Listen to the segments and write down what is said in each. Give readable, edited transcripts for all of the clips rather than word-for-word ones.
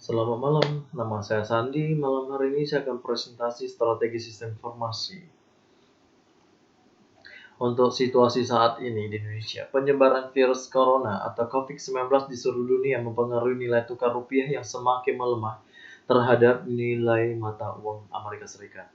Selamat malam, nama saya Sandi. Malam hari ini saya akan presentasi strategi sistem informasi. Untuk situasi saat ini di Indonesia, penyebaran virus corona atau COVID-19 di seluruh dunia mempengaruhi nilai tukar rupiah yang semakin melemah terhadap nilai mata uang Amerika Serikat.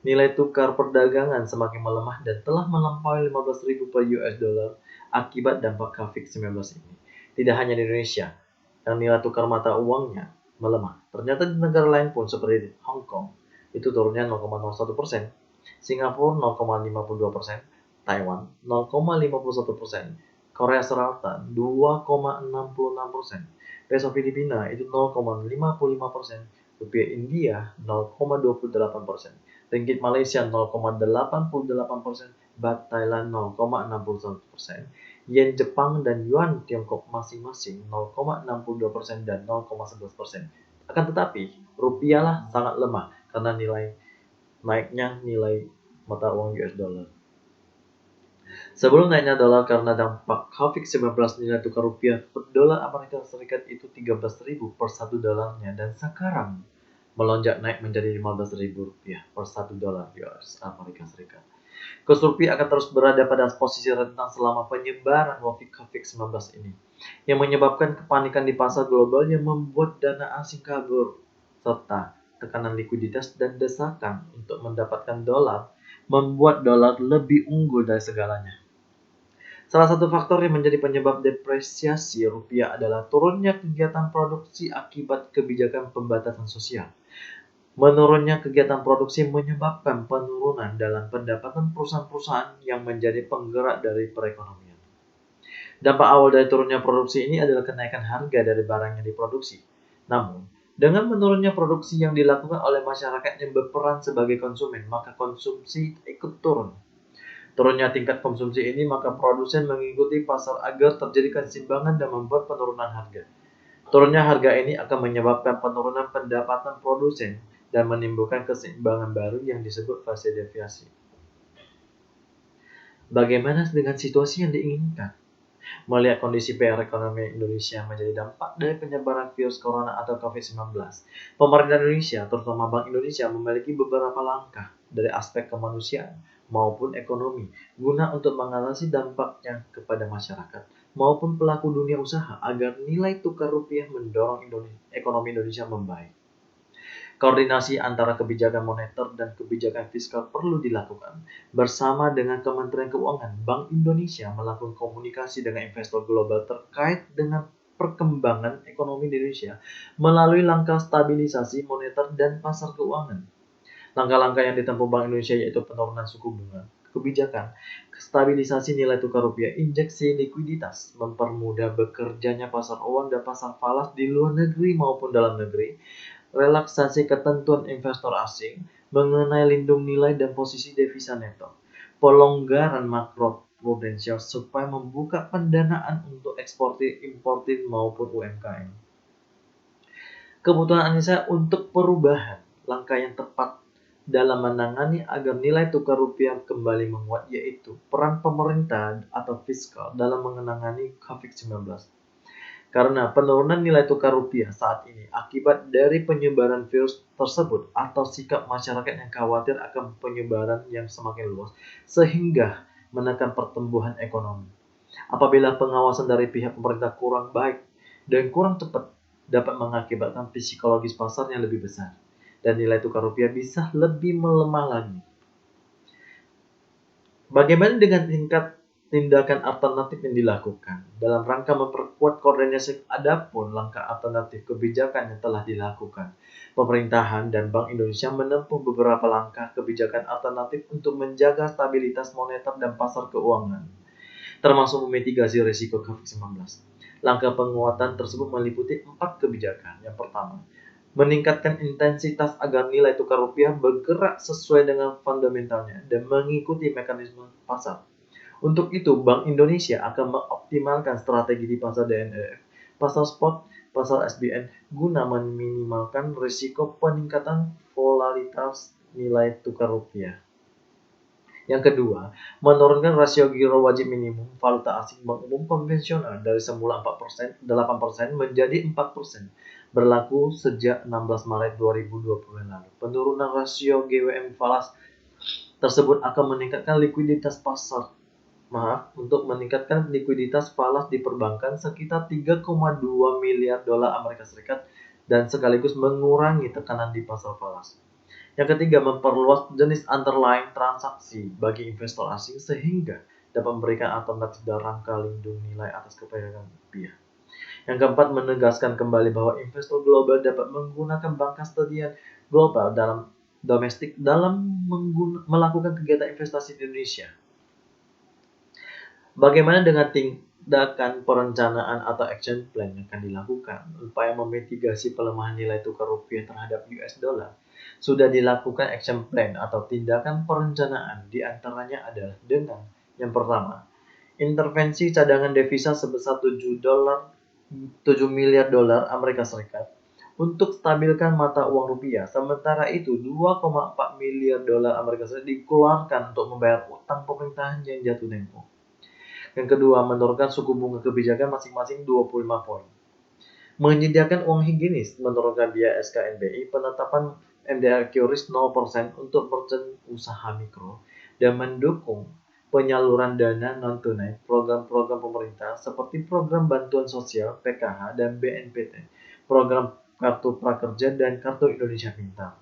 Nilai tukar perdagangan semakin melemah dan telah melampaui 15.000 per US dollar akibat dampak COVID-19 ini. Tidak hanya di Indonesia, yang nilai tukar mata uangnya melemah. Ternyata di negara lain pun seperti Hong Kong, itu turunnya 0,01%, Singapura 0,52%, Taiwan 0,51%, Korea Selatan 2,66%, peso Filipina itu 0,55%, rupiah India 0,28%, ringgit Malaysia 0,88%, baht Thailand 0,61%, yen Jepang dan yuan Tiongkok masing-masing 0,62% dan 0,11%. Akan tetapi, rupiahlah sangat lemah karena naiknya nilai mata uang US dollar. Sebelum naiknya dolar karena dampak COVID-19, nilai tukar rupiah per dolar Amerika Serikat itu 13.000 per 1 dolarnya dan sekarang melonjak naik menjadi 15.000 rupiah per 1 dolar US Amerika Serikat. Kurs rupiah akan terus berada pada posisi rentan selama penyebaran COVID-19 ini, yang menyebabkan kepanikan di pasar global yang membuat dana asing kabur, serta tekanan likuiditas dan desakan untuk mendapatkan dolar membuat dolar lebih unggul dari segalanya. Salah satu faktor yang menjadi penyebab depresiasi rupiah adalah turunnya kegiatan produksi akibat kebijakan pembatasan sosial. Menurunnya kegiatan produksi menyebabkan penurunan dalam pendapatan perusahaan-perusahaan yang menjadi penggerak dari perekonomian. Dampak awal dari turunnya produksi ini adalah kenaikan harga dari barang yang diproduksi. Namun, dengan menurunnya produksi yang dilakukan oleh masyarakat yang berperan sebagai konsumen, maka konsumsi ikut turun. Turunnya tingkat konsumsi ini, maka produsen mengikuti pasar agar terjadi keseimbangan dan membuat penurunan harga. Turunnya harga ini akan menyebabkan penurunan pendapatan produsen dan menimbulkan keseimbangan baru yang disebut fase deviasi. Bagaimana dengan situasi yang diinginkan? Melihat kondisi perekonomian Indonesia menjadi dampak dari penyebaran virus corona atau COVID-19, pemerintah Indonesia, terutama Bank Indonesia, memiliki beberapa langkah dari aspek kemanusiaan maupun ekonomi guna untuk mengatasi dampaknya kepada masyarakat maupun pelaku dunia usaha agar nilai tukar rupiah mendorong ekonomi Indonesia membaik. Koordinasi antara kebijakan moneter dan kebijakan fiskal perlu dilakukan. Bersama dengan Kementerian Keuangan, Bank Indonesia melakukan komunikasi dengan investor global terkait dengan perkembangan ekonomi Indonesia melalui langkah stabilisasi moneter dan pasar keuangan. Langkah-langkah yang ditempuh Bank Indonesia yaitu penurunan suku bunga, kebijakan, stabilisasi nilai tukar rupiah, injeksi likuiditas, mempermudah bekerjanya pasar uang dan pasar falas di luar negeri maupun dalam negeri, relaksasi ketentuan investor asing mengenai lindung nilai dan posisi devisa neto, pelonggaran makroprudensial supaya membuka pendanaan untuk eksportir, importir maupun UMKM. Kebutuhan Indonesia untuk perubahan, langkah yang tepat dalam menangani agar nilai tukar rupiah kembali menguat yaitu peran pemerintah atau fiskal dalam menangani COVID-19. Karena penurunan nilai tukar rupiah saat ini akibat dari penyebaran virus tersebut atau sikap masyarakat yang khawatir akan penyebaran yang semakin luas sehingga menekan pertumbuhan ekonomi. Apabila pengawasan dari pihak pemerintah kurang baik dan kurang cepat, dapat mengakibatkan psikologis pasar yang lebih besar dan nilai tukar rupiah bisa lebih melemah lagi. Bagaimana dengan tindakan alternatif yang dilakukan dalam rangka memperkuat koordinasi? Adapun langkah alternatif kebijakan yang telah dilakukan, pemerintahan dan Bank Indonesia menempuh beberapa langkah kebijakan alternatif untuk menjaga stabilitas moneter dan pasar keuangan, termasuk memitigasi risiko COVID-19. Langkah penguatan tersebut meliputi 4 kebijakan. Yang pertama, meningkatkan intensitas agar nilai tukar rupiah bergerak sesuai dengan fundamentalnya dan mengikuti mekanisme pasar. Untuk itu, Bank Indonesia akan mengoptimalkan strategi di pasar DNF, pasar spot, pasar SBN guna meminimalkan risiko peningkatan volatilitas nilai tukar rupiah. Yang kedua, menurunkan rasio giro wajib minimum valuta asing bank umum konvensional dari semula 8% menjadi 4%, berlaku sejak 16 Maret 2020 lalu. Penurunan rasio GWM falas tersebut akan meningkatkan likuiditas pasar. Untuk meningkatkan likuiditas falas di perbankan sekitar 3,2 miliar dolar Amerika Serikat dan sekaligus mengurangi tekanan di pasar falas. Yang ketiga, memperluas jenis underlying transaksi bagi investor asing sehingga dapat memberikan alternatif dan rangka lindung nilai atas kepercayaan rupiah. Yang keempat, menegaskan kembali bahwa investor global dapat menggunakan bank kustodian global dalam domestik dalam melakukan kegiatan investasi di Indonesia. Bagaimana dengan tindakan perencanaan atau action plan yang akan dilakukan? Upaya memitigasi pelemahan nilai tukar rupiah terhadap US dollar. Sudah dilakukan action plan atau tindakan perencanaan, di antaranya adalah dengan yang pertama, intervensi cadangan devisa sebesar 7 miliar dolar Amerika Serikat untuk stabilkan mata uang rupiah. Sementara itu, 2,4 miliar dolar Amerika Serikat dikeluarkan untuk membayar utang pemerintahan yang jatuh tempo. Yang kedua, menurunkan suku bunga kebijakan masing-masing 25 poin. Menyediakan uang higienis, menurunkan biaya SKNBI, penetapan MDR QRIS 0% untuk merchant usaha mikro, dan mendukung penyaluran dana non-tunai program-program pemerintah seperti program bantuan sosial PKH dan BNPT, program kartu prakerja dan kartu Indonesia Pintar.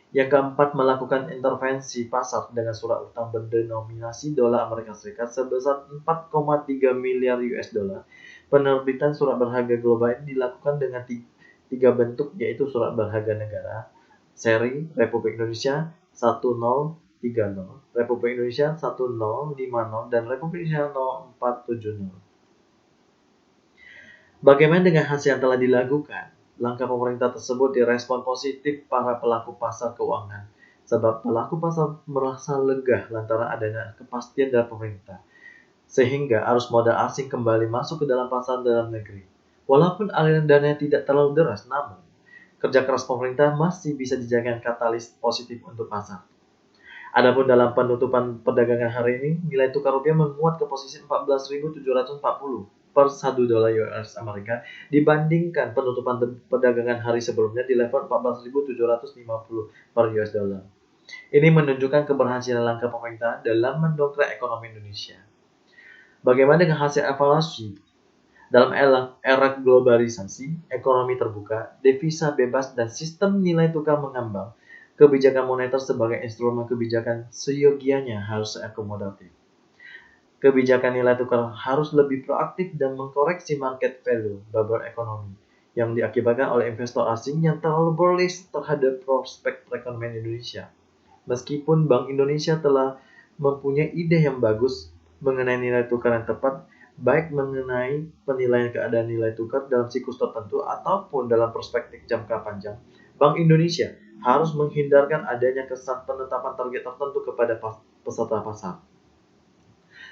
Yang keempat, melakukan intervensi pasar dengan surat utang berdenominasi dolar Amerika Serikat sebesar 4,3 miliar US dollar. Penerbitan surat berharga global ini dilakukan dengan tiga bentuk, yaitu surat berharga negara, seri Republik Indonesia 1030, Republik Indonesia 1050, dan Republik Indonesia 0470. Bagaimana dengan hasil yang telah dilakukan? Langkah pemerintah tersebut direspon positif para pelaku pasar keuangan, sebab pelaku pasar merasa lega lantaran adanya kepastian dari pemerintah, sehingga arus modal asing kembali masuk ke dalam pasar dalam negeri. Walaupun aliran dana tidak terlalu deras, namun kerja keras pemerintah masih bisa dijadikan katalis positif untuk pasar. Adapun dalam penutupan perdagangan hari ini, nilai tukar rupiah menguat ke posisi 14.740 per 1 dolar US Amerika dibandingkan penutupan perdagangan hari sebelumnya di level 14.750 per US dollar. Ini menunjukkan keberhasilan langkah pemerintah dalam mendongkrak ekonomi Indonesia. Bagaimana dengan hasil evaluasi? Dalam era globalisasi, ekonomi terbuka, devisa bebas, dan sistem nilai tukar mengambang, kebijakan moneter sebagai instrumen kebijakan seyogianya harus akomodatif. Kebijakan nilai tukar harus lebih proaktif dan mengkoreksi market value bubble ekonomi yang diakibatkan oleh investor asing yang terlalu bullish terhadap prospek perekonomian Indonesia. Meskipun Bank Indonesia telah mempunyai ide yang bagus mengenai nilai tukar yang tepat, baik mengenai penilaian keadaan nilai tukar dalam siklus tertentu ataupun dalam perspektif jangka panjang, Bank Indonesia harus menghindarkan adanya kesan penetapan target tertentu kepada peserta pasar.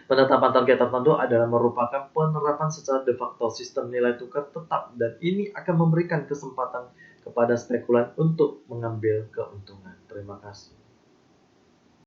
Penetapan target tertentu adalah merupakan penerapan secara de facto sistem nilai tukar tetap, dan ini akan memberikan kesempatan kepada spekulan untuk mengambil keuntungan. Terima kasih.